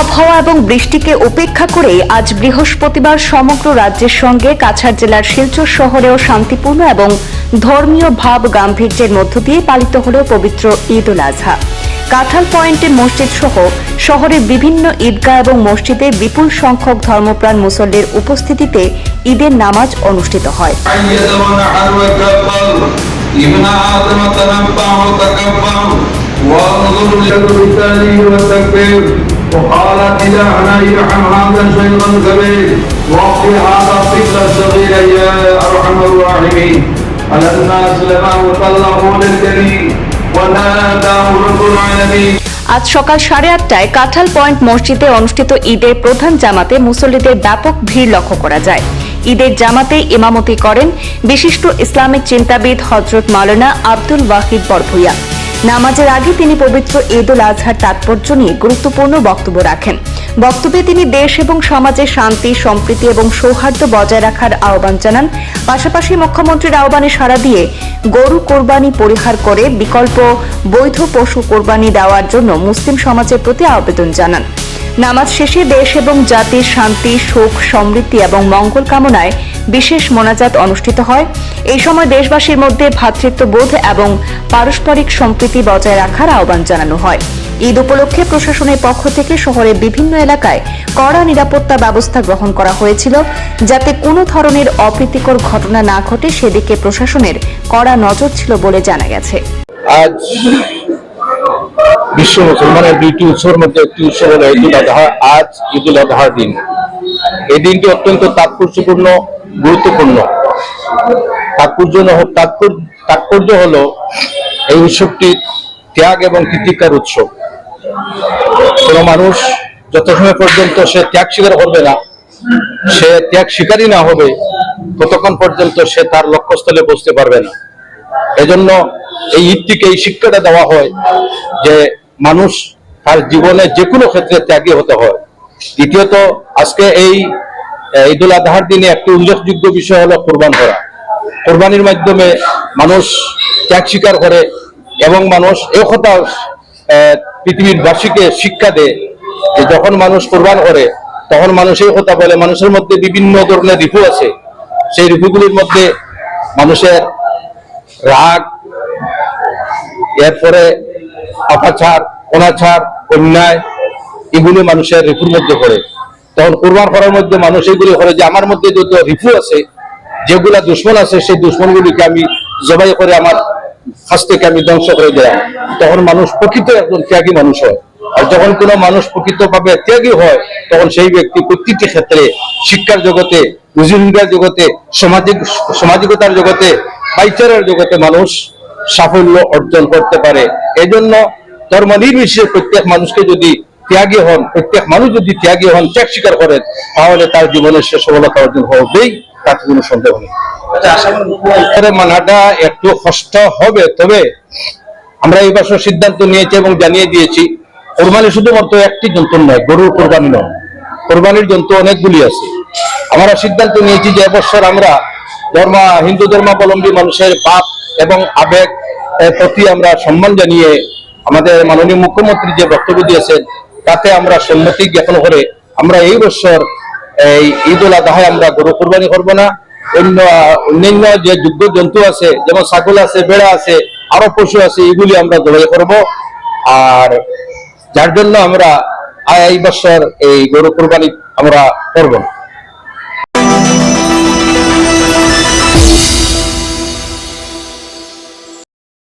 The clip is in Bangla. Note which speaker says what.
Speaker 1: আবহাওয়া এবং বৃষ্টিকে উপেক্ষা করে আজ বৃহস্পতিবার সমগ্র রাজ্যের সঙ্গে কাছাড় জেলার শিলচর শহরেও শান্তিপূর্ণ এবং ধর্মীয় ভাব গাম্ভীর্যের মধ্য দিয়ে পালিত হল পবিত্র ঈদ উল আজহা। কাঁঠাল পয়েন্টের মসজিদ সহ শহরের বিভিন্ন ঈদগাহ এবং মসজিদে বিপুল সংখ্যক ধর্মপ্রাণ মুসল্লির উপস্থিতিতে ঈদের নামাজ অনুষ্ঠিত হয়।
Speaker 2: وقالت إلهنا ارحم هذا شيئا كبير واغفر هذا الطفل الصغير يا أرحم الراحمين على الناس لما وطلعوا للكريم وناداه رب العالمين।
Speaker 1: আজ সকাল 8:30টায় কাঁঠাল পয়েন্ট মসজিদে অনুষ্ঠিত ঈদের প্রধান জামাতে মুসল্লিদের ব্যাপক ভিড় লক্ষ্য করা যায়। ঈদের জামাতে ইমামতি করেন বিশিষ্ট ইসলামিক চিন্তাবিদ হযরত মাওলানা আব্দুল ওয়াহিদ বরভূইয়া। নামাজের আগে তিনি পবিত্র ঈদ উল আজহার তাৎপর্য নিয়ে গুরুত্বপূর্ণ বক্তব্য রাখেন। বক্তব্যে তিনি দেশ এবং সমাজে শান্তি, সম্প্রীতি এবং সৌহার্দ্য বজায় রাখার আহ্বান জানান। পাশাপাশি মুখ্যমন্ত্রীর আহ্বানে সাড়া দিয়ে গরু কোরবানি পরিহার করে বিকল্প বৈধ পশু কোরবানি দেওয়ার জন্য মুসলিম সমাজের প্রতি আবেদন জানান। নামাজ শেষে দেশ এবং জাতির শান্তি, সুখ, সমৃদ্ধি এবং মঙ্গল কামনায় বিশেষ মোনাজাত অনুষ্ঠিত হয়। এই সময় দেশবাসীর মধ্যে ভ্রাতৃত্ববোধ এবং পারস্পরিক সম্প্রীতি বজায় রাখার আহ্বান জানানো হয়। ঈদ উপলক্ষে প্রশাসনের পক্ষ থেকে শহরের বিভিন্ন এলাকায় কড়া নিরাপত্তা ব্যবস্থা গ্রহণ করা হয়েছিল, যাতে কোনো ধরনের অপ্রীতিকর ঘটনা না ঘটে সেদিকে প্রশাসনের কড়া নজর ছিল বলে জানা গেছে।
Speaker 3: আজ বিশ্ব মুসলমানের দুইটি উৎসবের মধ্যে একটি উৎসব হল ঈদ উল আজহা। আজ ঈদ উল আজহার দিন। এই দিনটি অত্যন্ত তাৎপর্যপূর্ণ, গুরুত্বপূর্ণ। তাৎপর্য হলো এই উৎসবটি ত্যাগ এবং তিতিক্ষার উৎসব। কোন মানুষ যত সময় পর্যন্ত সে ত্যাগ স্বীকার করবে না, সে ত্যাগ স্বীকারই না হবে, ততক্ষণ পর্যন্ত সে তার লক্ষ্যস্থলে পৌঁছতে পারবে না। এজন্য এই ঈদটিকে এই শিক্ষাটা দেওয়া হয় যে মানুষ তার জীবনে যে কোনো ক্ষেত্রে ত্যাগী হতে হয়। দ্বিতীয়ত, আজকে এই ঈদ উল আজহার দিনে একটি উল্লেখযোগ্য বিষয় হলো কোরবান করা। কোরবানির মাধ্যমে মানুষ ত্যাগ স্বীকার করে এবং মানুষ এই কথা পৃথিবীর বাসীকে শিক্ষা দেয় যে যখন মানুষ কোরবান করে তখন মানুষ এই কথা বলে মানুষের মধ্যে বিভিন্ন ধরনের রিপু আছে। সেই রিপুগুলির মধ্যে মানুষের রাগ, এরপরে অপাচার, অনাচার, অন্যায়, এগুলি মানুষের রিপুর মধ্যে পড়ে। তখন কোরবান করার মধ্যে মানুষ এগুলি করে যে আমার মধ্যে যত রিপু আছে, যেগুলা দুশ্মন আছে, সেই দুশ্মনগুলিকে আমি জবাই করে আমার কাছ থেকে আমি ধ্বংস করে দিলাম। তখন মানুষ প্রকৃত একজন ত্যাগী মানুষ হয়। আর যখন কোনো মানুষ প্রকৃতভাবে ত্যাগী হয়, তখন সেই ব্যক্তি প্রত্যেকটি ক্ষেত্রে শিক্ষার জগতে, রুজি রোজগার জগতে, সামাজিকতার জগতে, ভাইচারার জগতে মানুষ সাফল্য অর্জন করতে পারে। এই জন্য ধর্ম নির্বিশেষে প্রত্যেক মানুষকে যদি ত্যাগী হন, প্রত্যেক মানুষ যদি ত্যাগী হন, ত্যাগ স্বীকার করেন, তাহলে তার জীবনের সে সফলতা অর্জন হবেই, তাতে কোনো সন্দেহ নেই। মানাটা একটু কষ্ট হবে, তবে আমরা এই বছর সিদ্ধান্ত নিয়েছি এবং জানিয়ে দিয়েছি, কোরবানি শুধুমাত্র একটি জন্তু নয়, গরুর কোরবানি নয়, কোরবানির জন্তু অনেকগুলি আছে। আমরা সিদ্ধান্ত নিয়েছি যে এবছর আমরা হিন্দু ধর্মাবলম্বী মানুষের পাপ এবং আবেগ প্রতি আমরা সম্মান জানিয়ে আমাদের মাননীয় মুখ্যমন্ত্রী যে বক্তব্য দিয়েছেন তাতে আমরা সম্মতি জ্ঞাপন করে আমরা এই বছর এই ঈদ উল আজহায় আমরা গরু কোরবানি করবো না। অন্যান্য যে যোগ্য জন্তু আছে, যেমন ছাগল আছে, বেড়া আছে, আরো পশু আছে, এগুলি আমরা জবাই করব। আর যার জন্য আমরা এই বছর এই গরু কোরবানি আমরা করব না।